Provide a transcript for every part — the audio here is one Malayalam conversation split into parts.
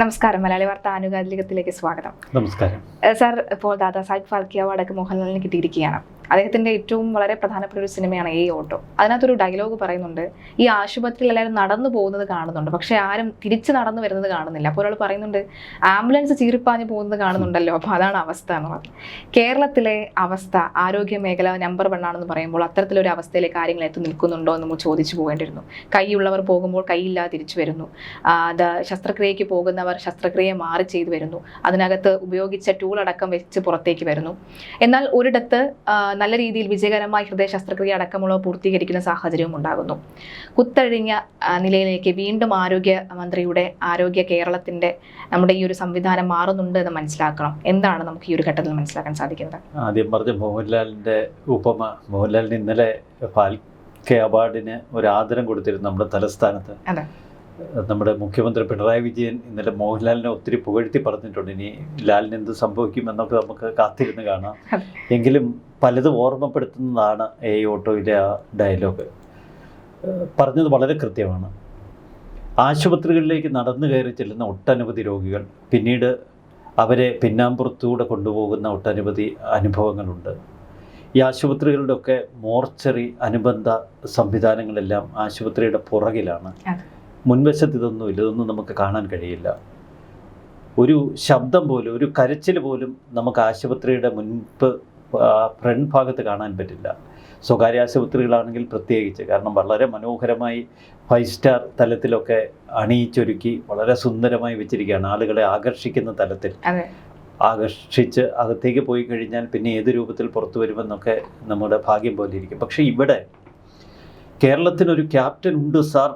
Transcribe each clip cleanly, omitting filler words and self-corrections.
നമസ്കാരം. മലയാളി വാർത്ത ആനുകാലികത്തിലേക്ക് സ്വാഗതം. നമസ്കാരം സാർ, ഇപ്പോൾ ദാദാ സാഹിബ് ഫാൽക്കെ അവാർഡ് മോഹൻലാലിന് കിട്ടിയിരിക്കുകയാണ്. അദ്ദേഹത്തിന്റെ ഏറ്റവും വളരെ പ്രധാനപ്പെട്ട ഒരു സിനിമയാണ് ഈ ഓട്ടോ. അതിനകത്തൊരു ഡയലോഗ് പറയുന്നുണ്ട്, ഈ ആശുപത്രിയിൽ എല്ലാവരും നടന്നു പോകുന്നത് കാണുന്നുണ്ട്, പക്ഷെ ആരും തിരിച്ച് നടന്നു വരുന്നത് കാണുന്നില്ല. അപ്പോൾ ഒരാൾ പറയുന്നുണ്ട്, ആംബുലൻസ് ചീറിപ്പാഞ്ഞ് പോകുന്നത് കാണുന്നുണ്ടല്ലോ, അപ്പോൾ അതാണ് അവസ്ഥ എന്നുള്ളത്. കേരളത്തിലെ അവസ്ഥ, ആരോഗ്യ മേഖല നമ്പർ 1 ആണെന്ന് പറയുമ്പോൾ അത്തരത്തിലൊരു അവസ്ഥയിലെ കാര്യങ്ങൾ എത്തി നിൽക്കുന്നുണ്ടോ എന്ന് നമ്മൾ ചോദിച്ചു പോകേണ്ടിയിരുന്നു. കൈയുള്ളവർ പോകുമ്പോൾ കൈയില്ലാതെ തിരിച്ചു വരുന്നു. ശസ്ത്രക്രിയയ്ക്ക് പോകുന്നവർ ശസ്ത്രക്രിയ മാറി ചെയ്തു വരുന്നു. അതിനകത്ത് ഉപയോഗിച്ച ടൂൾ അടക്കം വെച്ച് പുറത്തേക്ക് വരുന്നു. എന്നാൽ ഒരിടത്ത് നല്ല രീതിയിൽ വിജയകരമായി ഹൃദയ ശസ്ത്രക്രിയ അടക്കമുള്ളവ പൂർത്തീകരിക്കുന്ന സാഹചര്യവും ഉണ്ടാകുന്നു. കുത്തഴിഞ്ഞ നിലയിലേക്ക് വീണ്ടും ആരോഗ്യ കേരളത്തിന്റെ നമ്മുടെ ഈ ഒരു സംവിധാനം മാറുന്നുണ്ട് എന്ന് മനസ്സിലാക്കണം. എന്താണ് നമുക്ക് ഈ ഒരു ഘട്ടത്തിൽ മനസ്സിലാക്കാൻ സാധിക്കുന്നത്? ആദ്യം പറഞ്ഞ മോഹൻലാലിന്റെ ഉപമ, മോഹൻലാലിന് ഇന്നലെ ഫാൽക്കെ അവാർഡിന് ഒരു ആദരം കൊടുത്തിരുന്നു നമ്മുടെ തലസ്ഥാനത്ത്. നമ്മുടെ മുഖ്യമന്ത്രി പിണറായി വിജയൻ ഇന്നലെ മോഹൻലാലിനെ ഒത്തിരി പുകഴ്ത്തി പറഞ്ഞിട്ടുണ്ട്. ഇനി ലാലിന് എന്ത് സംഭവിക്കുമെന്നൊക്കെ നമുക്ക് കാത്തിരുന്ന് കാണാം. എങ്കിലും പലതും ഓർമ്മപ്പെടുത്തുന്നതാണ് ഈ ഓട്ടോയിലെ ആ ഡയലോഗ്. പറഞ്ഞത് വളരെ കൃത്യമാണ്. ആശുപത്രികളിലേക്ക് നടന്നു കയറി ചെല്ലുന്ന ഒട്ടനവധി രോഗികൾ, പിന്നീട് അവരെ പിന്നാമ്പുറത്തൂടെ കൊണ്ടുപോകുന്ന ഒട്ടനവധി അനുഭവങ്ങളുണ്ട്. ഈ ആശുപത്രികളുടെ ഒക്കെ മോർച്ചറി അനുബന്ധ സംവിധാനങ്ങളെല്ലാം ആശുപത്രിയുടെ പുറകിലാണ്. മുൻവശത്ത് ഇതൊന്നും നമുക്ക് കാണാൻ കഴിയില്ല. ഒരു ശബ്ദം പോലും, ഒരു കരച്ചിൽ പോലും നമുക്ക് ആശുപത്രിയുടെ ഫ്രണ്ട് ഭാഗത്ത് കാണാൻ പറ്റില്ല. സ്വകാര്യ ആശുപത്രികളാണെങ്കിൽ പ്രത്യേകിച്ച്, കാരണം വളരെ മനോഹരമായി 5 സ്റ്റാർ തലത്തിലൊക്കെ അണിയിച്ചൊരുക്കി വളരെ സുന്ദരമായി വെച്ചിരിക്കുകയാണ്. ആളുകളെ ആകർഷിക്കുന്ന തലത്തിൽ ആകർഷിച്ച് അകത്തേക്ക് പോയി കഴിഞ്ഞാൽ പിന്നെ ഏത് രൂപത്തിൽ പുറത്തു വരുമെന്നൊക്കെ നമ്മുടെ ഭാഗ്യം പോലെ ഇരിക്കും. പക്ഷേ ഇവിടെ കേരളത്തിനൊരു ക്യാപ്റ്റൻ ഉണ്ട് സാർ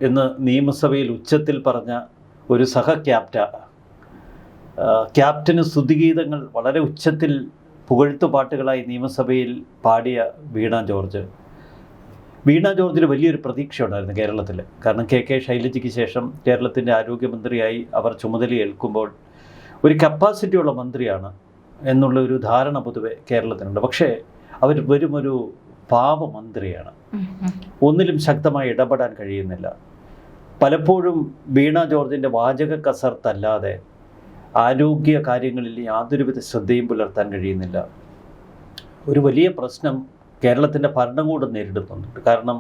എന്ന് നിയമസഭയിൽ ഉച്ചത്തിൽ പറഞ്ഞ ഒരു ക്യാപ്റ്റന് സ്തുതിഗീതങ്ങൾ വളരെ ഉച്ചത്തിൽ പുകഴ്ത്തുപാട്ടുകളായി നിയമസഭയിൽ പാടിയ വീണ ജോർജിന് വലിയൊരു പ്രതീക്ഷ ഉണ്ടായിരുന്നു കേരളത്തിൽ. കാരണം കെ ശൈലജയ്ക്ക് ശേഷം കേരളത്തിൻ്റെ ആരോഗ്യമന്ത്രിയായി അവർ ചുമതലയേൽക്കുമ്പോൾ ഒരു കപ്പാസിറ്റിയുള്ള മന്ത്രിയാണ് എന്നുള്ള ഒരു ധാരണ പൊതുവെ കേരളത്തിനുണ്ട്. പക്ഷേ അവർ വെറും ഒരു പാവമന്ത്രിയാണ്. ഒന്നിലും ശക്തമായി ഇടപെടാൻ കഴിയുന്നില്ല. പലപ്പോഴും വീണ ജോർജിൻ്റെ വാചക കസർത്തല്ലാതെ ആരോഗ്യ കാര്യങ്ങളിൽ യാതൊരുവിധ ശ്രദ്ധയും പുലർത്താൻ കഴിയുന്നില്ല. ഒരു വലിയ പ്രശ്നം കേരളത്തിൻ്റെ ഭരണകൂടം നേരിടുന്നുണ്ട്. കാരണം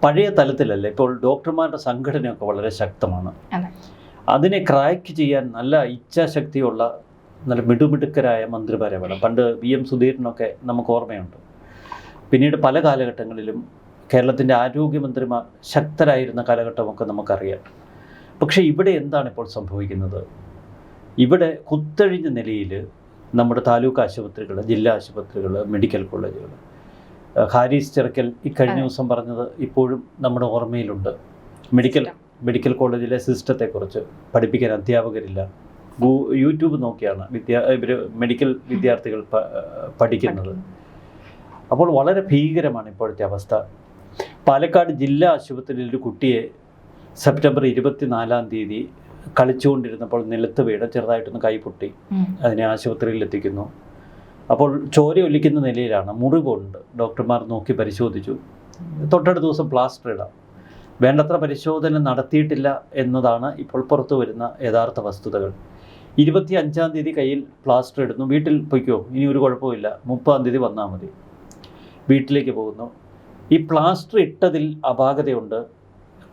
പഴയ തലത്തിലല്ല, ഇപ്പോൾ ഡോക്ടർമാരുടെ സംഘടനയൊക്കെ വളരെ ശക്തമാണ്. അതിനെ ക്രാക്ക് ചെയ്യാൻ നല്ല ഇച്ഛാശക്തിയുള്ള നല്ല മിടുമിടുക്കരായ മന്ത്രിമാരെ വേണം. പണ്ട് VM സുധീരനൊക്കെ നമുക്ക് ഓർമ്മയുണ്ട്. പിന്നീട് പല കാലഘട്ടങ്ങളിലും കേരളത്തിൻ്റെ ആരോഗ്യമന്ത്രിമാർ ശക്തരായിരുന്ന കാലഘട്ടമൊക്കെ നമുക്കറിയാം. പക്ഷേ ഇവിടെ എന്താണ് ഇപ്പോൾ സംഭവിക്കുന്നത്? ഇവിടെ കുത്തഴിഞ്ഞ നിലയിൽ നമ്മുടെ താലൂക്ക് ആശുപത്രികൾ, ജില്ലാ ആശുപത്രികൾ, മെഡിക്കൽ കോളേജുകൾ, ഹാരിസ് ചിറക്കൽ ഇക്കഴിഞ്ഞ ദിവസം പറഞ്ഞത് ഇപ്പോഴും നമ്മുടെ ഓർമ്മയിലുണ്ട്. മെഡിക്കൽ കോളേജിലെ സിസ്റ്റത്തെക്കുറിച്ച് പഠിപ്പിക്കാൻ അധ്യാപകരില്ല. യൂട്യൂബ് നോക്കിയാണ് മെഡിക്കൽ വിദ്യാർത്ഥികൾ പഠിക്കുന്നത്. അപ്പോൾ വളരെ ഭീകരമാണ് ഇപ്പോഴത്തെ അവസ്ഥ. പാലക്കാട് ജില്ലാ ആശുപത്രിയിൽ ഒരു കുട്ടിയെ സെപ്റ്റംബർ 24-ാം തീയതി കളിച്ചുകൊണ്ടിരുന്നപ്പോൾ നിലത്ത് വീണ് ചെറുതായിട്ടൊന്ന് കൈപൊട്ടി. അതിനെ ആശുപത്രിയിൽ എത്തിക്കുന്നു. അപ്പോൾ ചോര ഒലിക്കുന്ന നിലയിലാണ്, മുറിവുണ്ട്. ഡോക്ടർമാർ നോക്കി പരിശോധിച്ചു. തൊട്ടടുത്ത ദിവസം പ്ലാസ്റ്റർ ഇടാം. വേണ്ടത്ര പരിശോധന നടത്തിയിട്ടില്ല എന്നതാണ് ഇപ്പോൾ പുറത്തു വരുന്ന യഥാർത്ഥ വസ്തുതകൾ. 25-ാം തീയതി കയ്യിൽ പ്ലാസ്റ്റർ ഇടുന്നു. വീട്ടിൽ പൊയ്ക്കോ, ഇനി ഒരു കുഴപ്പമില്ല, 30-ാം തീയതി വന്നാൽ മതി. വീട്ടിലേക്ക് പോകുന്നു. ഈ പ്ലാസ്റ്റർ ഇട്ടതിൽ അപാകതയുണ്ട്.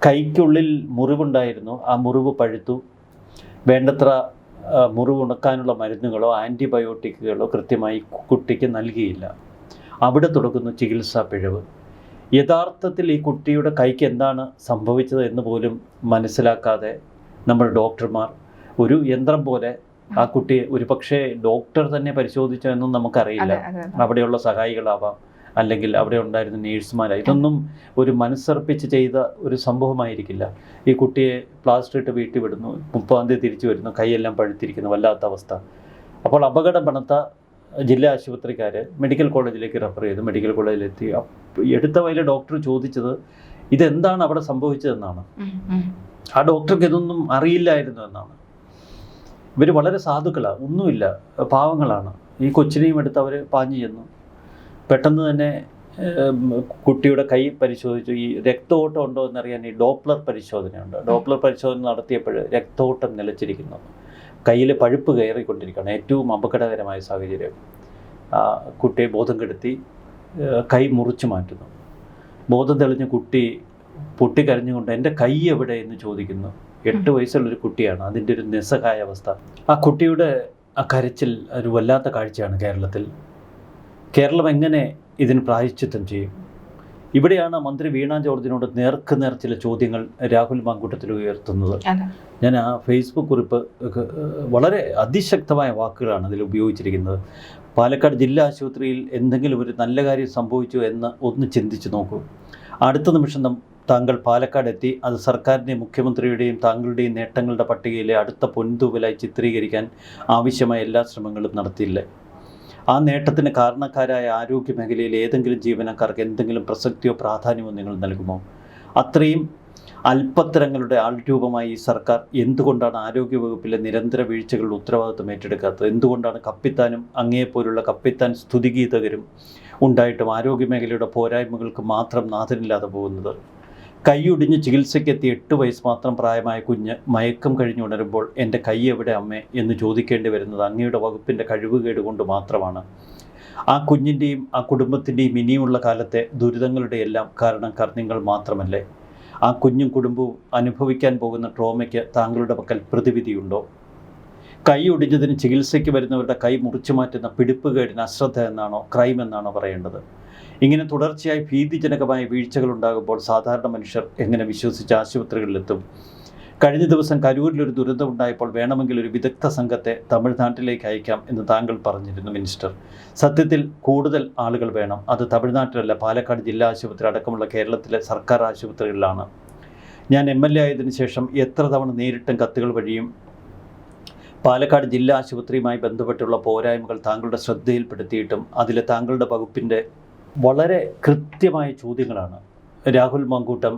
കൈക്കുള്ളിൽ മുറിവുണ്ടായിരുന്നു. ആ മുറിവ് പഴുത്തു. വേണ്ടത്ര മുറിവ് ഉണക്കാനുള്ള മരുന്നുകളോ ആൻറ്റിബയോട്ടിക്കുകളോ കൃത്യമായി കുട്ടിക്ക് നൽകിയില്ല. അവിടെ തുടങ്ങുന്നു ചികിത്സാ പിഴവ്. യഥാർത്ഥത്തിൽ ഈ കുട്ടിയുടെ കൈക്ക് എന്താണ് സംഭവിച്ചത് എന്ന് പോലും മനസ്സിലാക്കാതെ നമ്മുടെ ഡോക്ടർമാർ ഒരു യന്ത്രം പോലെ ആ കുട്ടിയെ, ഒരു പക്ഷേ ഡോക്ടർ തന്നെ പരിശോധിച്ചോ എന്നും നമുക്കറിയില്ല. അവിടെയുള്ള സഹായികളാവാം, അല്ലെങ്കിൽ അവിടെ ഉണ്ടായിരുന്ന നേഴ്സുമാരായി. ഇതൊന്നും ഒരു മനസ്സർപ്പിച്ച് ചെയ്ത ഒരു സംഭവമായിരിക്കില്ല. ഈ കുട്ടിയെ പ്ലാസ്റ്റർ ഇട്ട് വീട്ടിൽ വിടുന്നു. 30-ാം തീയതി തിരിച്ചു വരുന്നു. കൈയെല്ലാം പഴുത്തിരിക്കുന്നു. വല്ലാത്ത അവസ്ഥ. അപ്പോൾ അപകടം പണത്ത ജില്ലാ ആശുപത്രിക്കാർ മെഡിക്കൽ കോളേജിലേക്ക് റെഫർ ചെയ്തു. മെഡിക്കൽ കോളേജിലെത്തി എടുത്ത വയലിൽ ഡോക്ടർ ചോദിച്ചത് ഇതെന്താണ് അവിടെ സംഭവിച്ചതെന്നാണ്. ആ ഡോക്ടർക്ക് ഇതൊന്നും അറിയില്ലായിരുന്നു എന്നാണ്. ഇവർ വളരെ സാധുക്കളാണ്, ഒന്നുമില്ല, പാവങ്ങളാണ്. ഈ കൊച്ചിനെയും എടുത്ത് അവർ പാഞ്ഞു ചെന്നു. പെട്ടെന്ന് തന്നെ കുട്ടിയുടെ കൈ പരിശോധിച്ചു. ഈ രക്തഓട്ടം ഉണ്ടോ എന്നറിയാൻ ഈ ഡോപ്ലർ പരിശോധനയുണ്ട്. ഡോപ്ലർ പരിശോധന നടത്തിയപ്പോൾ രക്തഓട്ടം നിലച്ചിരിക്കുന്നു, കയ്യിൽ പഴുപ്പ് കയറിക്കൊണ്ടിരിക്കുകയാണ്. ഏറ്റവും അപകടകരമായ സാഹചര്യം. കുട്ടിയെ ബോധം കെടുത്തി കൈ മുറിച്ചു മാറ്റുന്നു. ബോധം തെളിഞ്ഞ കുട്ടി പൊട്ടിക്കരഞ്ഞുകൊണ്ട് എൻ്റെ കൈ എവിടെ എന്ന് ചോദിക്കുന്നു. 8 വയസ്സുള്ളൊരു കുട്ടിയാണ്. അതിൻ്റെ ഒരു നിസ്സഹായ അവസ്ഥ. ആ കുട്ടിയുടെ ആ കരച്ചിൽ ഒരു വല്ലാത്ത കാഴ്ചയാണ് കേരളത്തിൽ. കേരളം എങ്ങനെ ഇതിന് പ്രായശ്ചിത്തം ചെയ്യും? ഇവിടെയാണ് മന്ത്രി വീണ ജോർജിനോട് നേർക്കുനേർ ചില ചോദ്യങ്ങൾ രാഹുൽ മാങ്കൂട്ടത്തിൽ ഉയർത്തുന്നത്. ഞാൻ ആ ഫേസ്ബുക്ക് കുറിപ്പ് വളരെ അതിശക്തമായ വാക്കുകളാണ് അതിൽ ഉപയോഗിച്ചിരിക്കുന്നത്. പാലക്കാട് ജില്ലാ ആശുപത്രിയിൽ എന്തെങ്കിലും ഒരു നല്ല കാര്യം സംഭവിച്ചു എന്ന് ഒന്ന് ചിന്തിച്ചു നോക്കൂ. അടുത്ത നിമിഷം താങ്കൾ പാലക്കാട് എത്തി അത് സർക്കാരിൻ്റെയും മുഖ്യമന്ത്രിയുടെയും താങ്കളുടെയും നേട്ടങ്ങളുടെ പട്ടികയിലെ അടുത്ത പൊൻതൂവലായി ചിത്രീകരിക്കാൻ ആവശ്യമായ എല്ലാ ശ്രമങ്ങളും നടത്തിയില്ലേ? ആ നേട്ടത്തിന് കാരണക്കാരായ ആരോഗ്യ മേഖലയിൽ ഏതെങ്കിലും ജീവനക്കാർക്ക് എന്തെങ്കിലും പ്രസക്തിയോ പ്രാധാന്യമോ നിങ്ങൾ നൽകുമോ? അത്രയും അല്പത്തരങ്ങളുടെ ആൾരൂപമായി ഈ സർക്കാർ എന്തുകൊണ്ടാണ് ആരോഗ്യവകുപ്പിലെ നിരന്തര വീഴ്ചകളുടെ ഉത്തരവാദിത്വം ഏറ്റെടുക്കാത്തത്? എന്തുകൊണ്ടാണ് കപ്പിത്താനും അങ്ങേപ്പോലുള്ള കപ്പിത്താൻ സ്തുതിഗീതകരും ഉണ്ടായിട്ടും ആരോഗ്യമേഖലയുടെ പോരായ്മകൾക്ക് മാത്രം നാഥനില്ലാതെ പോകുന്നത്? കൈയൊടിഞ്ഞ് ചികിത്സയ്ക്കെത്തി 8 വയസ്സ് മാത്രം പ്രായമായ കുഞ്ഞ് മയക്കം കഴിഞ്ഞുണരുമ്പോൾ എൻ്റെ കൈ എവിടെ അമ്മേ എന്ന് ചോദിക്കേണ്ടി വരുന്നത് അങ്ങയുടെ വകുപ്പിൻ്റെ കഴിവുകേട് കൊണ്ട് മാത്രമാണ്. ആ കുഞ്ഞിൻ്റെയും ആ കുടുംബത്തിൻ്റെയും ഇനിയുമുള്ള കാലത്തെ ദുരിതങ്ങളുടെ എല്ലാം കാരണക്കാർ നിങ്ങൾ മാത്രമല്ലേ? ആ കുഞ്ഞും കുടുംബവും അനുഭവിക്കാൻ പോകുന്ന ട്രോമയ്ക്ക് താങ്കളുടെ പക്കൽ പ്രതിവിധിയുണ്ടോ? കൈ ഒടിഞ്ഞതിന് ചികിത്സയ്ക്ക് വരുന്നവരുടെ കൈ മുറിച്ചു മാറ്റുന്ന പിടിപ്പുകേടിന് അശ്രദ്ധ എന്നാണോ, ക്രൈം എന്നാണോ പറയേണ്ടത്? ഇങ്ങനെ തുടർച്ചയായി ഭീതിജനകമായ വീഴ്ചകൾ ഉണ്ടാകുമ്പോൾ സാധാരണ മനുഷ്യർ എങ്ങനെ വിശ്വസിച്ച് ആശുപത്രികളിലെത്തും? കഴിഞ്ഞ ദിവസം കരൂരിലൊരു ദുരന്തമുണ്ടായപ്പോൾ വേണമെങ്കിൽ ഒരു വിദഗ്ധ സംഘത്തെ തമിഴ്നാട്ടിലേക്ക് അയക്കാം എന്ന് താങ്കൾ പറഞ്ഞിരുന്നു മിനിസ്റ്റർ. സത്യത്തിൽ കൂടുതൽ ആളുകൾ വേണം. അത് തമിഴ്നാട്ടിലല്ല, പാലക്കാട് ജില്ലാ ആശുപത്രി അടക്കമുള്ള കേരളത്തിലെ സർക്കാർ ആശുപത്രികളിലാണ്. ഞാൻ MLA ആയതിനു ശേഷം എത്ര തവണ നേരിട്ടും കത്തുകൾ വഴിയും പാലക്കാട് ജില്ലാ ആശുപത്രിയുമായി ബന്ധപ്പെട്ടുള്ള പോരായ്മകൾ താങ്കളുടെ ശ്രദ്ധയിൽപ്പെടുത്തിയിട്ടും അതിലെ താങ്കളുടെ വകുപ്പിൻ്റെ വളരെ കൃത്യമായ ചോദ്യങ്ങളാണ് രാഹുൽ മാങ്കൂട്ടം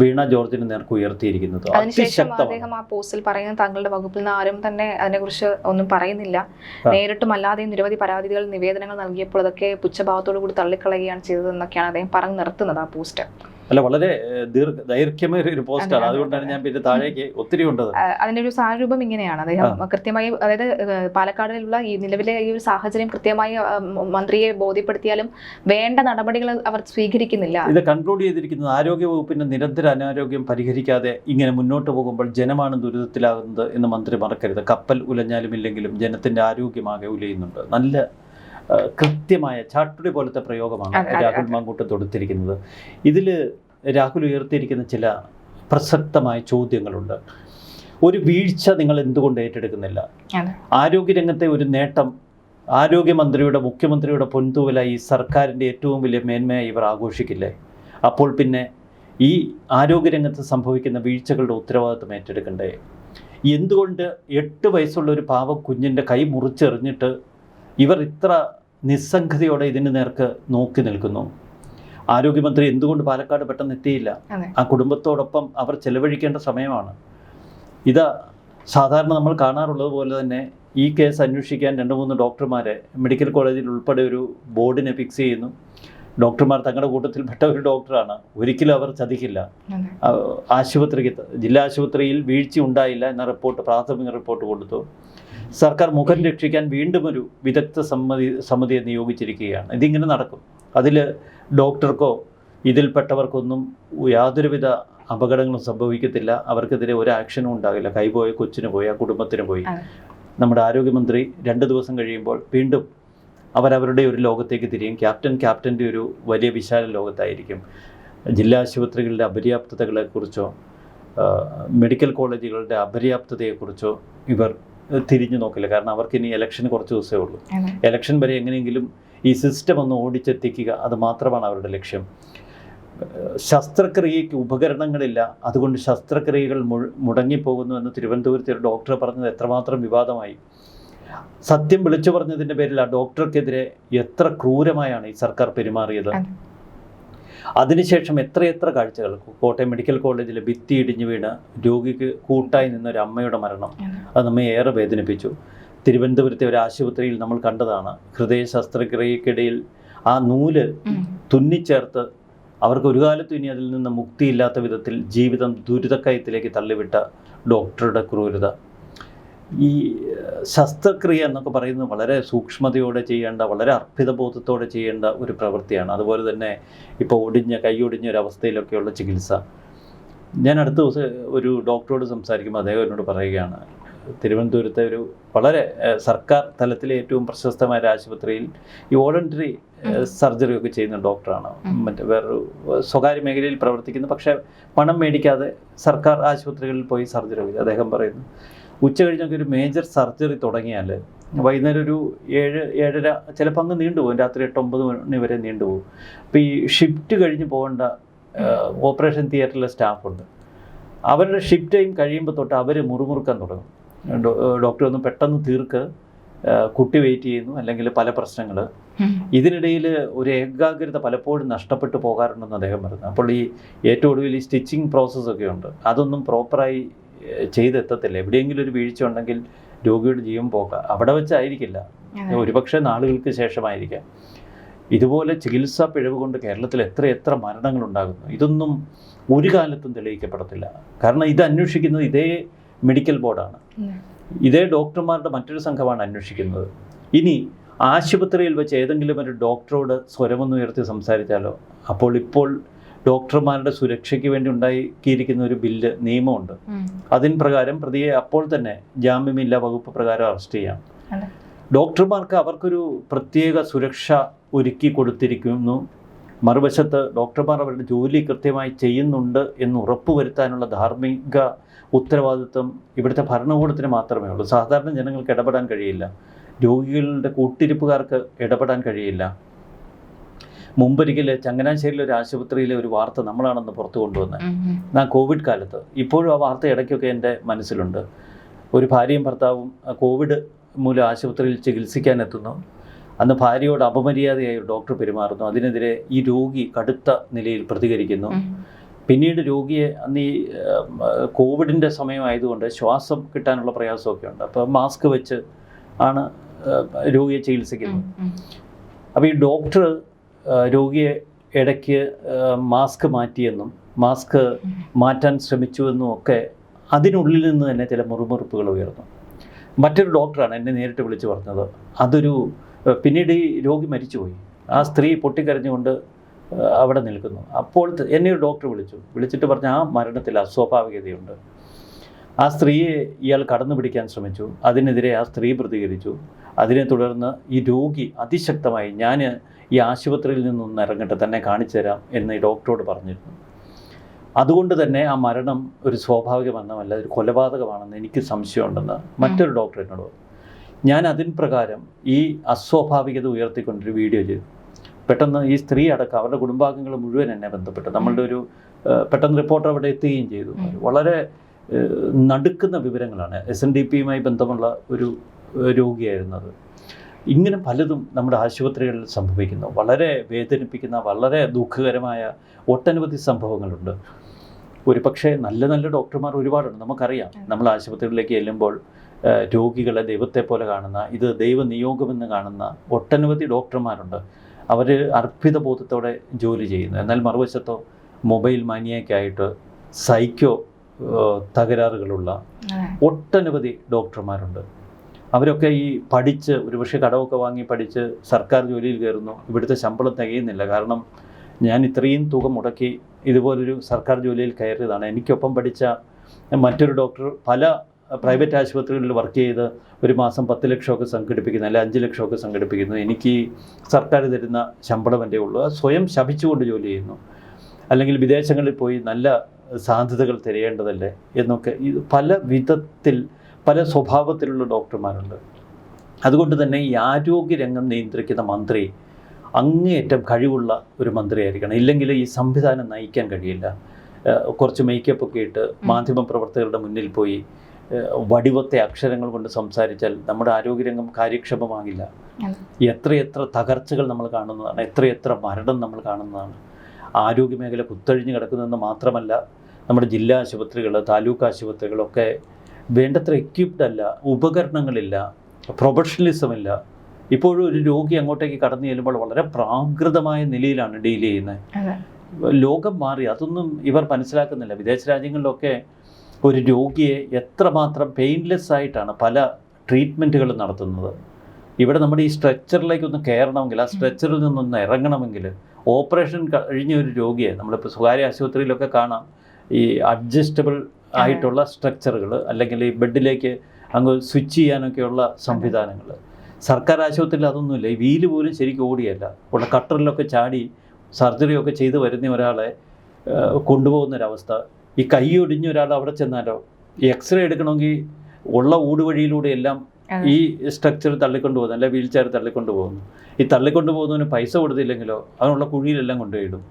വീണ ജോർജിന് നേർക്ക് ഉയർത്തിയിരിക്കുന്നത്. അതിനുശേഷം അദ്ദേഹം ആ പോസ്റ്റിൽ പറയുന്ന താങ്കളുടെ വകുപ്പിൽ നിന്ന് ആരും തന്നെ അതിനെക്കുറിച്ച് ഒന്നും പറയുന്നില്ല. നേരിട്ടും അല്ലാതെയും നിരവധി പരാതികൾ, നിവേദനങ്ങൾ നൽകിയപ്പോൾ അതൊക്കെ പുച്ഛഭാവത്തോടു കൂടി തള്ളിക്കളയുകയാണ് ചെയ്തതെന്നൊക്കെയാണ് അദ്ദേഹം പറഞ്ഞു നിർത്തുന്നത് ആ പോസ്റ്റ്. അല്ല, വളരെ ദൈർഘ്യമേറിയ ഒരു പോസ്റ്റാണ്. അതുകൊണ്ടാണ് ഞാൻ പിന്നെ താഴേക്ക് ഒത്തിരി ഉണ്ടത്. അതിൻ്റെ ഒരു സാരൂപം ഇങ്ങനെയാണ്. അദ്ദേഹം കൃത്യമായി, അതായത് പാലക്കാടിലുള്ള ഈ നിലവിലെ ഈ ഒരു സാഹചര്യം കൃത്യമായി മന്ത്രിയെ ബോധ്യപ്പെടുത്തിയാലും വേണ്ട നടപടികൾ അവർ സ്വീകരിക്കുന്നില്ല. ഇത് കൺക്ലൂഡ് ചെയ്തിരിക്കുന്നത് ആരോഗ്യ വകുപ്പിന്റെ നിരന്തര അനാരോഗ്യം പരിഹരിക്കാതെ ഇങ്ങനെ മുന്നോട്ട് പോകുമ്പോൾ ജനമാണ് ദുരിതത്തിലാകുന്നത് എന്ന് മന്ത്രി മറക്കരുത്. കപ്പൽ ഉലഞ്ഞാലും ഇല്ലെങ്കിലും ജനത്തിന്റെ ആരോഗ്യമാകെ ഉലയുന്നുണ്ട്. നല്ല കൃത്യമായ ചാട്ടുടി പോലത്തെ പ്രയോഗമാണ് രാഹുൽ മാങ്കൂട്ടം തൊടുത്തിരിക്കുന്നത്. ഇതിൽ രാഹുൽ ഉയർത്തിയിരിക്കുന്ന ചില പ്രസക്തമായ ചോദ്യങ്ങളുണ്ട്. ഒരു വീഴ്ച നിങ്ങൾ എന്തുകൊണ്ട് ഏറ്റെടുക്കുന്നില്ല? ആരോഗ്യരംഗത്തെ ഒരു നേട്ടം ആരോഗ്യമന്ത്രിയുടെ, മുഖ്യമന്ത്രിയുടെ പൊൻതൂവലായി സർക്കാരിൻ്റെ ഏറ്റവും വലിയ മേന്മയായി ഇവർ ആഘോഷിക്കില്ലേ? അപ്പോൾ പിന്നെ ഈ ആരോഗ്യരംഗത്ത് സംഭവിക്കുന്ന വീഴ്ചകളുടെ ഉത്തരവാദിത്വം ഏറ്റെടുക്കണ്ടേ? എന്തുകൊണ്ട് 8 വയസ്സുള്ള ഒരു പാവ കുഞ്ഞിൻ്റെ കൈ മുറിച്ചെറിഞ്ഞിട്ട് ഇവർ ഇത്ര നിസ്സംഗതയോടെ ഇതിന് നേർക്ക് നോക്കി നിൽക്കുന്നു? ആരോഗ്യമന്ത്രി എന്തുകൊണ്ട് പാലക്കാട് പെട്ടെന്ന് എത്തിയില്ല? ആ കുടുംബത്തോടൊപ്പം അവർ ചെലവഴിക്കേണ്ട സമയമാണ്. ഇത് സാധാരണ നമ്മൾ കാണാറുള്ളത് പോലെ തന്നെ ഈ കേസ് അന്വേഷിക്കാൻ 2-3 ഡോക്ടർമാരെ മെഡിക്കൽ കോളേജിൽ ഉൾപ്പെടെ ഒരു ബോർഡിനെ ഫിക്സ് ചെയ്യുന്നു. ഡോക്ടർമാർ തങ്ങളുടെ കൂട്ടത്തിൽപ്പെട്ട ഒരു ഡോക്ടറാണ്. ഒരിക്കലും അവർ ചതിക്കില്ല. ആശുപത്രിക്ക്, ജില്ലാ ആശുപത്രിയിൽ വീഴ്ച ഉണ്ടായില്ല എന്ന റിപ്പോർട്ട്, പ്രാഥമിക റിപ്പോർട്ട് കൊടുത്തു. സർക്കാർ മുഖം രക്ഷിക്കാൻ വീണ്ടും ഒരു വിദഗ്ധ സമിതിയെ നിയോഗിച്ചിരിക്കുകയാണ്. ഇതിങ്ങനെ നടക്കും. അതിൽ ഡോക്ടർക്കോ ഇതിൽപ്പെട്ടവർക്കൊന്നും യാതൊരുവിധ അപകടങ്ങളും സംഭവിക്കത്തില്ല. അവർക്കെതിരെ ഒരു ആക്ഷനും ഉണ്ടാകില്ല. കൈപോയ കൊച്ചിന് പോയി, ആ കുടുംബത്തിന് പോയി. നമ്മുടെ ആരോഗ്യമന്ത്രി 2 ദിവസം കഴിയുമ്പോൾ വീണ്ടും അവരവരുടെ ഒരു ലോകത്തേക്ക് തിരിയും. ക്യാപ്റ്റൻ്റെ ഒരു വലിയ വിശാല ലോകത്തായിരിക്കും. ജില്ലാ ആശുപത്രികളുടെ അപര്യാപ്തതകളെക്കുറിച്ചോ മെഡിക്കൽ കോളേജുകളുടെ അപര്യാപ്തതയെക്കുറിച്ചോ ഇവർ തിരിഞ്ഞു നോക്കില്ല. കാരണം അവർക്കിനി ഇലക്ഷന് കുറച്ച് ദിവസമേ ഉള്ളൂ. ഇലക്ഷൻ വരെ എങ്ങനെയെങ്കിലും ഈ സിസ്റ്റം ഒന്ന് ഓടിച്ചെത്തിക്കുക, അത് മാത്രമാണ് അവരുടെ ലക്ഷ്യം. ശസ്ത്രക്രിയയ്ക്ക് ഉപകരണങ്ങളില്ല, അതുകൊണ്ട് ശസ്ത്രക്രിയകൾ മുടങ്ങിപ്പോകുന്നു എന്ന് തിരുവനന്തപുരത്തെ ഒരു ഡോക്ടർ പറഞ്ഞത് എത്രമാത്രം വിവാദമായി. സത്യം വിളിച്ചു പറഞ്ഞതിൻ്റെ പേരിൽ ആ ഡോക്ടർക്കെതിരെ എത്ര ക്രൂരമായാണ് ഈ സർക്കാർ പെരുമാറിയത്. അതിനുശേഷം എത്രയെത്ര കാഴ്ചകൾ. കോട്ടയം മെഡിക്കൽ കോളേജിൽ ഭിത്തി ഇടിഞ്ഞു വീണ് രോഗിക്ക് കൂട്ടായി നിന്നൊരു അമ്മയുടെ മരണം, അത് നമ്മെ ഏറെ വേദനിപ്പിച്ചു. തിരുവനന്തപുരത്തെ ഒരു ആശുപത്രിയിൽ നമ്മൾ കണ്ടതാണ്. ഹൃദയ ശസ്ത്രക്രിയക്കിടയിൽ ആ നൂല് തുന്നിച്ചേർത്ത് അവർക്ക് ഒരു കാലത്തും ഇനി അതിൽ നിന്ന് മുക്തിയില്ലാത്ത വിധത്തിൽ ജീവിതം ദുരിതക്കയത്തിലേക്ക് തള്ളിവിട്ട ഡോക്ടറുടെ ക്രൂരത. ഈ ശസ്ത്രക്രിയ എന്നൊക്കെ പറയുന്നത് വളരെ സൂക്ഷ്മതയോടെ ചെയ്യേണ്ട, വളരെ അർപ്പിതബോധത്തോടെ ചെയ്യേണ്ട ഒരു പ്രവൃത്തിയാണ്. അതുപോലെ തന്നെ ഇപ്പോൾ കൈയൊടിഞ്ഞ ഒരവസ്ഥയിലൊക്കെയുള്ള ചികിത്സ. ഞാൻ അടുത്ത ദിവസം ഒരു ഡോക്ടറോട് സംസാരിക്കുമ്പോൾ അദ്ദേഹം എന്നോട് പറയുകയാണ്, തിരുവനന്തപുരത്തെ ഒരു വളരെ സർക്കാർ തലത്തിലെ ഏറ്റവും പ്രശസ്തമായ ആശുപത്രിയിൽ ഈ വോളണ്ടറി സർജറി ഒക്കെ ചെയ്യുന്ന ഡോക്ടറാണ്. മറ്റേ വേറൊരു സ്വകാര്യ മേഖലയിൽ പ്രവർത്തിക്കുന്നു, പക്ഷേ പണം മേടിക്കാതെ സർക്കാർ ആശുപത്രികളിൽ പോയി സർജറി ചെയ്തു. അദ്ദേഹം പറയുന്നു, ഉച്ച കഴിഞ്ഞൊക്കെ ഒരു മേജർ സർജറി തുടങ്ങിയാൽ വൈകുന്നേരം ഒരു 7-7:30 ചിലപ്പോൾ അങ്ങ് നീണ്ടുപോകും, രാത്രി 8-9 മണി വരെ നീണ്ടുപോകും. അപ്പോൾ ഈ ഷിഫ്റ്റ് കഴിഞ്ഞ് പോകേണ്ട ഓപ്പറേഷൻ തിയേറ്ററിലെ സ്റ്റാഫുണ്ട്, അവരുടെ ഷിഫ്റ്റ് ടൈം കഴിയുമ്പോൾ തൊട്ട് അവർ മുറുമുറുക്കാൻ തുടങ്ങും. ഡോക്ടർ ഒന്ന് പെട്ടെന്ന് തീർക്ക്, കുട്ടി വെയിറ്റ് ചെയ്യുന്നു, അല്ലെങ്കിൽ പല പ്രശ്നങ്ങൾ. ഇതിനിടയിൽ ഒരു ഏകാഗ്രത പലപ്പോഴും നഷ്ടപ്പെട്ടു പോകാറുണ്ടെന്ന് അദ്ദേഹം പറഞ്ഞു. അപ്പോൾ ഈ ഏറ്റവും ഒടുവിൽ ഈ സ്റ്റിച്ചിങ് പ്രോസസ്സൊക്കെ ഉണ്ട്, അതൊന്നും പ്രോപ്പറായി ചെയ്തെത്തത്തില്ല. എവിടെയെങ്കിലും ഒരു വീഴ്ച ഉണ്ടെങ്കിൽ രോഗിയുടെ ജീവൻ പോകാം. അവിടെ വെച്ചായിരിക്കില്ല, ഒരുപക്ഷെ നാളുകൾക്ക് ശേഷമായിരിക്കാം. ഇതുപോലെ ചികിത്സാ പിഴവ് കൊണ്ട് കേരളത്തിൽ എത്ര മരണങ്ങളുണ്ടാകുന്നു. ഇതൊന്നും ഒരു കാലത്തും തെളിയിക്കപ്പെടത്തില്ല. കാരണം ഇത് അന്വേഷിക്കുന്നത് ഇതേ മെഡിക്കൽ ബോർഡാണ്, ഇതേ ഡോക്ടർമാരുടെ മറ്റൊരു സംഘമാണ് അന്വേഷിക്കുന്നത്. ഇനി ആശുപത്രിയിൽ വെച്ച് ഏതെങ്കിലും ഒരു ഡോക്ടറോട് സ്വരമൊന്നും ഉയർത്തി സംസാരിച്ചാലോ? ഇപ്പോൾ ഡോക്ടർമാരുടെ സുരക്ഷയ്ക്ക് വേണ്ടി ഉണ്ടാക്കിയിരിക്കുന്ന ഒരു ബില്ല്, നിയമമുണ്ട്. അതിൻ പ്രകാരം പ്രതിയെ അപ്പോൾ തന്നെ ജാമ്യമില്ലാ വകുപ്പ് പ്രകാരം അറസ്റ്റ് ചെയ്യാം. ഡോക്ടർമാർക്ക് അവർക്കൊരു പ്രത്യേക സുരക്ഷ ഒരുക്കി കൊടുത്തിരിക്കുന്നു. മറുവശത്ത് ഡോക്ടർമാർ അവരുടെ ജോലി കൃത്യമായി ചെയ്യുന്നുണ്ട് എന്ന് ഉറപ്പുവരുത്താനുള്ള ധാർമ്മിക ഉത്തരവാദിത്വം ഇവിടുത്തെ ഭരണകൂടത്തിന് മാത്രമേ ഉള്ളൂ. സാധാരണ ജനങ്ങൾക്ക് ഇടപെടാൻ കഴിയില്ല, രോഗികളുടെ കൂട്ടിരിപ്പുകാർക്ക് ഇടപെടാൻ കഴിയില്ല. മുമ്പൊരിക്കൽ ചങ്ങനാശ്ശേരിയിലെ ഒരു ആശുപത്രിയിലെ ഒരു വാർത്ത നമ്മളാണെന്ന് പുറത്തു കൊണ്ടുവന്നത്. ഞാൻ കോവിഡ് കാലത്ത്, ഇപ്പോഴും ആ വാർത്ത ഇടയ്ക്കൊക്കെ എൻ്റെ മനസ്സിലുണ്ട്. ഒരു ഭാര്യയും ഭർത്താവും കോവിഡ് മൂലം ആശുപത്രിയിൽ ചികിത്സിക്കാനെത്തുന്നു. അന്ന് ഭാര്യയോട് അപമര്യാദയായി ഡോക്ടർ പെരുമാറുന്നു. അതിനെതിരെ ഈ രോഗി കടുത്ത നിലയിൽ പ്രതികരിക്കുന്നു. പിന്നീട് രോഗിയെ അന്ന് ഈ കോവിഡിൻ്റെ സമയമായതുകൊണ്ട് ശ്വാസം കിട്ടാനുള്ള പ്രയാസമൊക്കെ ഉണ്ട്. അപ്പോൾ മാസ്ക് വെച്ച് ആണ് രോഗിയെ ചികിത്സിക്കുന്നത്. അപ്പോൾ ഈ ഡോക്ടർ രോഗിയെ ഇടയ്ക്ക് മാസ്ക് മാറ്റിയെന്നും മാസ്ക് മാറ്റാൻ ശ്രമിച്ചുവെന്നും ഒക്കെ അതിനുള്ളിൽ നിന്ന് തന്നെ ചില മുറുമുറുപ്പുകൾ ഉയർന്നു. മറ്റൊരു ഡോക്ടറാണ് എന്നെ നേരിട്ട് വിളിച്ചു പറഞ്ഞത്. പിന്നീട് ഈ രോഗി മരിച്ചുപോയി. ആ സ്ത്രീ പൊട്ടിക്കരഞ്ഞുകൊണ്ട് അവിടെ നിൽക്കുന്നു. അപ്പോൾ എന്നെ ഒരു ഡോക്ടർ വിളിച്ചിട്ട് പറഞ്ഞ ആ മരണത്തിൽ അസ്വാഭാവികതയുണ്ട്. ആ സ്ത്രീയെ ഇയാൾ കടന്നു പിടിക്കാൻ ശ്രമിച്ചു. അതിനെതിരെ ആ സ്ത്രീ പ്രതികരിച്ചു. അതിനെ തുടർന്ന് ഈ രോഗി അതിശക്തമായി, ഞാൻ ഈ ആശുപത്രിയിൽ നിന്നൊന്ന് ഇറങ്ങട്ടെ, തന്നെ കാണിച്ചു തരാം എന്ന് ഈ ഡോക്ടറോട് പറഞ്ഞിരുന്നു. അതുകൊണ്ട് തന്നെ ആ മരണം ഒരു സ്വാഭാവിക മരണമല്ല, ഒരു കൊലപാതകമാണെന്ന് എനിക്ക് സംശയമുണ്ടെന്ന് മറ്റൊരു ഡോക്ടർ എന്നോട് പറഞ്ഞു. ഞാൻ അതിന് പ്രകാരം ഈ അസ്വാഭാവികത ഉയർത്തിക്കൊണ്ടൊരു വീഡിയോ ചെയ്തു. പെട്ടെന്ന് ഈ സ്ത്രീ അടക്കം അവരുടെ കുടുംബാംഗങ്ങൾ മുഴുവൻ എന്നെ ബന്ധപ്പെട്ടു. നമ്മളുടെ ഒരു പെട്ടെന്ന് റിപ്പോർട്ടർ അവിടെ എത്തുകയും ചെയ്തു. വളരെ നടുക്കുന്ന വിവരങ്ങളാണ്. SNDPയുമായി ബന്ധമുള്ള ഒരു രോഗിയായിരുന്നത്. ഇങ്ങനെ പലതും നമ്മുടെ ആശുപത്രികളിൽ സംഭവിക്കുന്നു. വളരെ വേദനിപ്പിക്കുന്ന, വളരെ ദുഃഖകരമായ ഒട്ടനവധി സംഭവങ്ങളുണ്ട്. ഒരു പക്ഷേ നല്ല ഡോക്ടർമാർ ഒരുപാടുണ്ട്. നമുക്കറിയാം, നമ്മൾ ആശുപത്രികളിലേക്ക് ചെല്ലുമ്പോൾ രോഗികളെ ദൈവത്തെ പോലെ കാണുന്ന, ഇത് ദൈവനിയോഗമെന്ന് കാണുന്ന ഒട്ടനവധി ഡോക്ടർമാരുണ്ട്. അവർ അർപ്പിതബോധത്തോടെ ജോലി ചെയ്യുന്നു. എന്നാൽ മറുവശത്തോ മൊബൈൽ മാനിയക്കായിട്ട് സൈക്കോ തകരാറുകളുള്ള ഒട്ടനവധി ഡോക്ടർമാരുണ്ട്. അവരൊക്കെ ഈ പഠിച്ച്, ഒരുപക്ഷെ കടമൊക്കെ വാങ്ങി പഠിച്ച് സർക്കാർ ജോലിയിൽ കയറുന്നു. ഇവിടുത്തെ ശമ്പളം തികയുന്നില്ല. കാരണം ഞാൻ ഇത്രയും തുക മുടക്കി ഇതുപോലൊരു സർക്കാർ ജോലിയിൽ കയറിയതാണ്. എനിക്കൊപ്പം പഠിച്ച മറ്റൊരു ഡോക്ടർ പല പ്രൈവറ്റ് ആശുപത്രികളിൽ വർക്ക് ചെയ്ത് ഒരു മാസം 10 ലക്ഷമൊക്കെ സംഘടിപ്പിക്കുന്നു, അല്ലെ 5 ലക്ഷമൊക്കെ സംഘടിപ്പിക്കുന്നു. എനിക്ക് സർക്കാർ തരുന്ന ശമ്പളം എൻ്റെ ഉള്ളൂ. സ്വയം ശപിച്ചുകൊണ്ട് ജോലി ചെയ്യുന്നു. അല്ലെങ്കിൽ വിദേശങ്ങളിൽ പോയി നല്ല സാധ്യതകൾ തിരയേണ്ടതല്ലേ എന്നൊക്കെ. ഇത് പല വിധത്തിൽ, പല സ്വഭാവത്തിലുള്ള ഡോക്ടർമാരുണ്ട്. അതുകൊണ്ട് തന്നെ ഈ ആരോഗ്യരംഗം നിയന്ത്രിക്കുന്ന മന്ത്രി അങ്ങേയറ്റം കഴിവുള്ള ഒരു മന്ത്രിയായിരിക്കണം. ഇല്ലെങ്കിൽ ഈ സംവിധാനം നയിക്കാൻ കഴിയില്ല. കുറച്ച് മേക്കപ്പ് ഒക്കെ ഇട്ട് മാധ്യമപ്രവർത്തകരുടെ മുന്നിൽ പോയി വടിവത്തെ അക്ഷരങ്ങൾ കൊണ്ട് സംസാരിച്ചാൽ നമ്മുടെ ആരോഗ്യരംഗം കാര്യക്ഷമമാകില്ല. എത്രയെത്ര തകർച്ചകൾ നമ്മൾ കാണുന്നതാണ്, എത്രയെത്ര മരണം നമ്മൾ കാണുന്നതാണ്. ആരോഗ്യമേഖല കുത്തഴിഞ്ഞ് കിടക്കുന്നതെന്ന് മാത്രമല്ല, നമ്മുടെ ജില്ലാ ആശുപത്രികൾ, താലൂക്ക് ആശുപത്രികളൊക്കെ വേണ്ടത്ര എക്യുപ്ഡ് അല്ല, ഉപകരണങ്ങളില്ല, പ്രൊഫഷണലിസം ഇല്ല. ഇപ്പോഴും ഒരു രോഗി അങ്ങോട്ടേക്ക് കടന്നു ചെല്ലുമ്പോൾ വളരെ പ്രാകൃതമായ നിലയിലാണ് ഡീൽ ചെയ്യുന്നത്. ലോകം മാറി, അതൊന്നും ഇവർ മനസ്സിലാക്കുന്നില്ല. വിദേശ രാജ്യങ്ങളിലൊക്കെ ഒരു രോഗിയെ എത്രമാത്രം പെയിൻലെസ് ആയിട്ടാണ് പല ട്രീറ്റ്മെൻറ്റുകളും നടത്തുന്നത്. ഇവിടെ നമ്മുടെ ഈ സ്ട്രെച്ചറിലേക്കൊന്ന് കയറണമെങ്കിൽ, ആ സ്ട്രെച്ചറിൽ നിന്നൊന്ന് ഇറങ്ങണമെങ്കിൽ, ഓപ്പറേഷൻ കഴിഞ്ഞ ഒരു രോഗിയെ നമ്മളിപ്പോൾ സ്വകാര്യ ആശുപത്രിയിലൊക്കെ കാണാം, ഈ അഡ്ജസ്റ്റബിൾ ആയിട്ടുള്ള സ്ട്രക്ചറുകൾ, അല്ലെങ്കിൽ ഈ ബെഡിലേക്ക് അങ്ങ് സ്വിച്ച് ചെയ്യാനൊക്കെയുള്ള സംവിധാനങ്ങൾ. സർക്കാർ ആശുപത്രിയിൽ അതൊന്നുമില്ല. ഈ വീല് പോലും ശരിക്കും ഓടിയല്ല, ഉള്ള കട്ടറിലൊക്കെ ചാടി സർജറിയൊക്കെ ചെയ്ത് വരുന്ന ഒരാളെ കൊണ്ടുപോകുന്നൊരവസ്ഥ. ഈ കൈ ഒടിഞ്ഞ ഒരാൾ അവിടെ ചെന്നാലോ, ഈ എക്സ്റേ എടുക്കണമെങ്കിൽ ഉള്ള ഊടുവഴിയിലൂടെ എല്ലാം ഈ സ്ട്രക്ചർ തള്ളിക്കൊണ്ട് പോകുന്നു, അല്ലെ വീൽ ചെയർ തള്ളിക്കൊണ്ട് പോകുന്നു. ഈ തള്ളിക്കൊണ്ട് പോകുന്നതിന് പൈസ കൊടുത്തില്ലെങ്കിലോ അതിനുള്ള കുഴിയിലെല്ലാം കൊണ്ടുപോയിടും.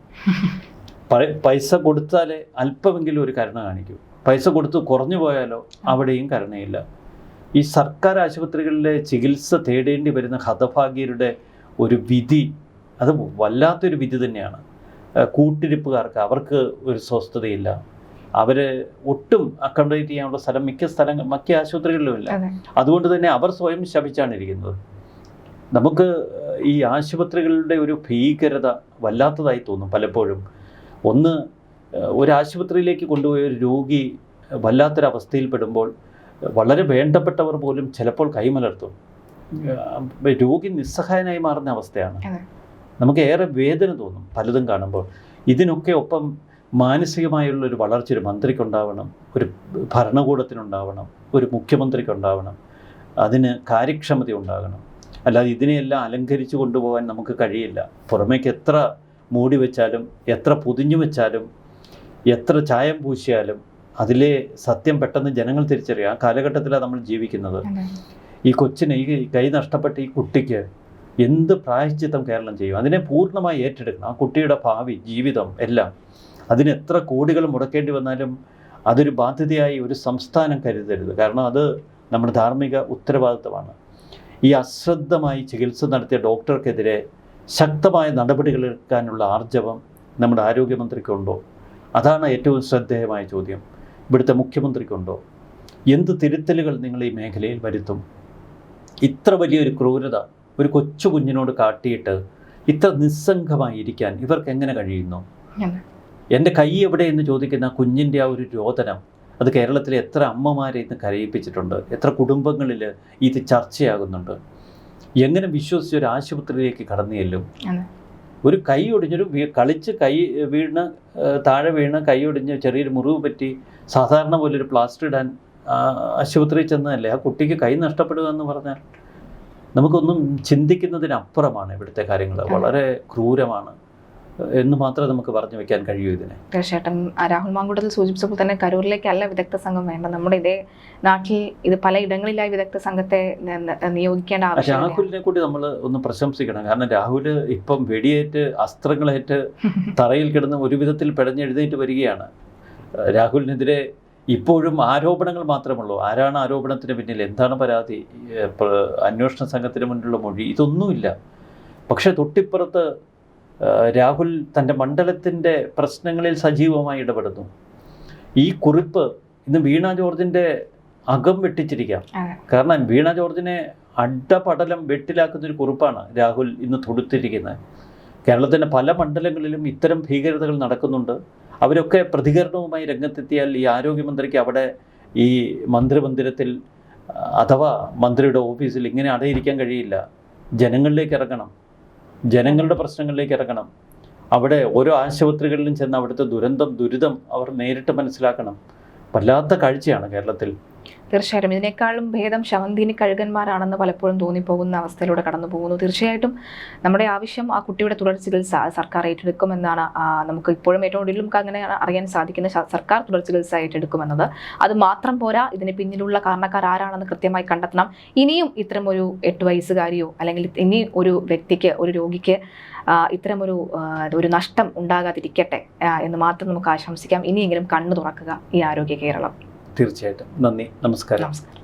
പൈസ കൊടുത്താലേ അല്പമെങ്കിലും ഒരു കരുണ കാണിക്കൂ. പൈസ കൊടുത്ത് കുറഞ്ഞു പോയാലോ അവിടെയും കരുണയില്ല. ഈ സർക്കാർ ആശുപത്രികളിലെ ചികിത്സ തേടേണ്ടി വരുന്ന ഹതഭാഗ്യരുടെ ഒരു വിധി, അത് വല്ലാത്തൊരു വിധി തന്നെയാണ്. കൂട്ടിരിപ്പുകാർക്ക് അവർക്ക് ഒരു സ്വസ്ഥതയില്ല. അവർ ഒട്ടും അക്കോമഡേറ്റ് ചെയ്യാനുള്ള സ്ഥലം മിക്ക ആശുപത്രികളിലുമില്ല. അതുകൊണ്ട് തന്നെ അവർ സ്വയം ശപിച്ചാണ് ഇരിക്കുന്നത്. നമുക്ക് ഈ ആശുപത്രികളുടെ ഒരു ഭീകരത വല്ലാത്തതായി തോന്നും പലപ്പോഴും. ഒന്ന്, ഒരു ആശുപത്രിയിലേക്ക് കൊണ്ടുപോയ ഒരു രോഗി വല്ലാത്തൊരവസ്ഥയിൽപ്പെടുമ്പോൾ വളരെ വേണ്ടപ്പെട്ടവർ പോലും ചിലപ്പോൾ കൈമലർത്തും. രോഗി നിസ്സഹായനായി മാറുന്ന അവസ്ഥയാണ്. നമുക്ക് ഏറെ വേദന തോന്നും പലതും കാണുമ്പോൾ. ഇതിനൊക്കെ ഒപ്പം മാനസികമായുള്ളൊരു വളർച്ച ഒരു മന്ത്രിക്കുണ്ടാവണം, ഒരു ഭരണകൂടത്തിനുണ്ടാവണം, ഒരു മുഖ്യമന്ത്രിക്കുണ്ടാവണം. അതിന് കാര്യക്ഷമത ഉണ്ടാകണം. അല്ലാതെ ഇതിനെയെല്ലാം അലങ്കരിച്ചു കൊണ്ടുപോകാൻ നമുക്ക് കഴിയില്ല. പുറമേക്ക് എത്ര മൂടി വെച്ചാലും, എത്ര പൊതിഞ്ഞു വെച്ചാലും, എത്ര ചായം പൂശിയാലും അതിലെ സത്യം പെട്ടെന്ന് ജനങ്ങൾ തിരിച്ചറിയും. ആ കാലഘട്ടത്തിലാണ് നമ്മൾ ജീവിക്കുന്നത്. ഈ കൊച്ചിന്, ഈ കൈ നഷ്ടപ്പെട്ട ഈ കുട്ടിക്ക് എന്ത് പ്രായശ്ചിത്തം കേരളം ചെയ്യും? അതിനെ പൂർണ്ണമായി ഏറ്റെടുക്കണം. ആ കുട്ടിയുടെ ഭാവി ജീവിതം എല്ലാം, അതിന് എത്ര കോടികൾ മുടക്കേണ്ടി വന്നാലും അതൊരു ബാധ്യതയായി ഒരു സംസ്ഥാനം കരുതരുത്. കാരണം അത് നമ്മുടെ ധാർമ്മിക ഉത്തരവാദിത്തമാണ്. ഈ അശ്രദ്ധമായി ചികിത്സ നടത്തിയ ഡോക്ടർക്കെതിരെ ശക്തമായ നടപടികളെടുക്കാനുള്ള ആർജവം നമ്മുടെ ആരോഗ്യമന്ത്രിക്കുണ്ടോ? അതാണ് ഏറ്റവും ശ്രദ്ധേയമായ ചോദ്യം. ഇവിടുത്തെ മുഖ്യമന്ത്രിക്കുണ്ടോ? എന്ത് തിരുത്തലുകൾ നിങ്ങൾ ഈ മേഖലയിൽ വരുത്തും? ഇത്ര വലിയൊരു ക്രൂരത ഒരു കൊച്ചു കുഞ്ഞിനോട് കാട്ടിയിട്ട് ഇത്ര നിസ്സംഗമായി ഇരിക്കാൻ ഇവർക്ക് എങ്ങനെ കഴിയുന്നു? എൻ്റെ കൈ എവിടെ എന്ന് ചോദിക്കുന്ന കുഞ്ഞിൻ്റെ ആ ഒരു രോദനം, അത് കേരളത്തിലെ എത്ര അമ്മമാരെ ഇന്ന് കരയിപ്പിച്ചിട്ടുണ്ട്, എത്ര കുടുംബങ്ങളിൽ ഇത് ചർച്ചയാകുന്നുണ്ട്. എങ്ങനെ വിശ്വസിച്ച് ഒരു ആശുപത്രിയിലേക്ക് കടന്നു ചെല്ലും? ഒരു കൈ ഒടിഞ്ഞൊരു കളിച്ച് കൈ വീണ് താഴെ വീണ് കൈ ഒടിഞ്ഞ് ചെറിയൊരു മുറിവ് പറ്റി സാധാരണ പോലെ ഒരു പ്ലാസ്റ്റർ ഇടാൻ ആശുപത്രിയിൽ ചെന്നതല്ലേ. ആ കുട്ടിക്ക് കൈ നഷ്ടപ്പെടുക എന്ന് പറഞ്ഞാൽ നമുക്കൊന്നും ചിന്തിക്കുന്നതിനപ്പുറമാണ് ഇവിടുത്തെ കാര്യങ്ങൾ. വളരെ ക്രൂരമാണ് എന്ന് മാത്രമേ നമുക്ക് പറഞ്ഞു വെക്കാൻ കഴിയൂ ഇതിനെ. തീർച്ചയായിട്ടും രാഹുൽ മാങ്കൂട്ടത്തിൽ സൂചിപ്പിച്ചപ്പോൾ തന്നെ കരൂരിലേക്കല്ല വിദഗ്ധ സംഘം വേണ്ട. നമ്മുടെ ഇതേ നാട്ടിൽ ഇത് പലയിടങ്ങളിലായി വിദഗ്ധ സംഘത്തെ നിയോഗിക്കേണ്ട ആവശ്യം. രാഹുലിനെ കൂടി നമ്മൾ ഒന്ന് പ്രശംസിക്കണം. കാരണം രാഹുൽ ഇപ്പം വെടിയേറ്റ് അസ്ത്രങ്ങളേറ്റ് തറയിൽ കിടന്ന് ഒരു വിധത്തിൽ പിടഞ്ഞെഴുന്നേറ്റ് വരികയാണ്. രാഹുലിനെതിരെ ഇപ്പോഴും ആരോപണങ്ങൾ മാത്രമുള്ളൂ. ആരാണ് ആരോപണത്തിന് പിന്നിൽ? എന്താണ് പരാതി? അന്വേഷണ സംഘത്തിന് മുന്നിലുള്ള മൊഴി? ഇതൊന്നുമില്ല. പക്ഷെ തൊട്ടിപ്പുറത്ത് രാഹുൽ തൻ്റെ മണ്ഡലത്തിൻ്റെ പ്രശ്നങ്ങളിൽ സജീവമായി ഇടപെടുന്നു. ഈ കുറിപ്പ് ഇന്ന് വീണ ജോർജിൻ്റെ അകം വെട്ടിച്ചിരിക്കാം. കാരണം വീണ ജോർജിനെ അഡപടലം വെട്ടിലാക്കുന്നൊരു കുറിപ്പാണ് രാഹുൽ ഇന്ന് തൊടുത്തിരിക്കുന്നത്. കേരളത്തിൻ്റെ പല മണ്ഡലങ്ങളിലും ഇത്തരം ഭീകരതകൾ നടക്കുന്നുണ്ട്. അവരൊക്കെ പ്രതികരണവുമായി രംഗത്തെത്തിയാൽ ഈ ആരോഗ്യമന്ത്രിക്ക് അവിടെ ഈ മന്ത്രിമന്ദിരത്തിൽ അഥവാ മന്ത്രിയുടെ ഓഫീസിൽ ഇങ്ങനെ അടയിരിക്കാൻ കഴിയില്ല. ജനങ്ങളിലേക്ക് ഇറങ്ങണം, ജനങ്ങളുടെ പ്രശ്നങ്ങളിലേക്ക് ഇറങ്ങണം. അവിടെ ഓരോ ആശുപത്രികളിലും ചെന്ന് അവിടുത്തെ ദുരിതം അവർ നേരിട്ട് മനസ്സിലാക്കണം. വല്ലാത്ത കാഴ്ചയാണ് കേരളത്തിൽ. തീർച്ചയായിട്ടും ഇതിനേക്കാളും ഭേദം ശവന്തീനി കഴുകന്മാരാണെന്ന് പലപ്പോഴും തോന്നിപ്പോകുന്ന അവസ്ഥയിലൂടെ കടന്നു പോകുന്നു. തീർച്ചയായിട്ടും നമ്മുടെ ആവശ്യം ആ കുട്ടിയുടെ തുടർ ചികിത്സ സർക്കാർ ഏറ്റെടുക്കുമെന്നാണ് നമുക്ക് ഇപ്പോഴും ഏറ്റവും കൂടുതലും നമുക്ക് അങ്ങനെ അറിയാൻ സാധിക്കുന്നത്. സർക്കാർ തുടർ ചികിത്സ ഏറ്റെടുക്കുമെന്നത്. അത് മാത്രം പോരാ, ഇതിന് പിന്നിലുള്ള കാരണക്കാർ ആരാണെന്ന് കൃത്യമായി കണ്ടെത്തണം. ഇനിയും ഇത്തരം ഒരു 8 വയസ്സുകാരിയോ അല്ലെങ്കിൽ ഇനി ഒരു വ്യക്തിക്ക്, ഒരു രോഗിക്ക് ഇത്തരമൊരു നഷ്ടം ഉണ്ടാകാതിരിക്കട്ടെ എന്ന് മാത്രം നമുക്ക് ആശംസിക്കാം. ഇനിയെങ്കിലും കണ്ണു തുറക്കുക ഈ ആരോഗ്യ കേരളം. തീർച്ചയായിട്ടും. നന്ദി. നമസ്കാരം.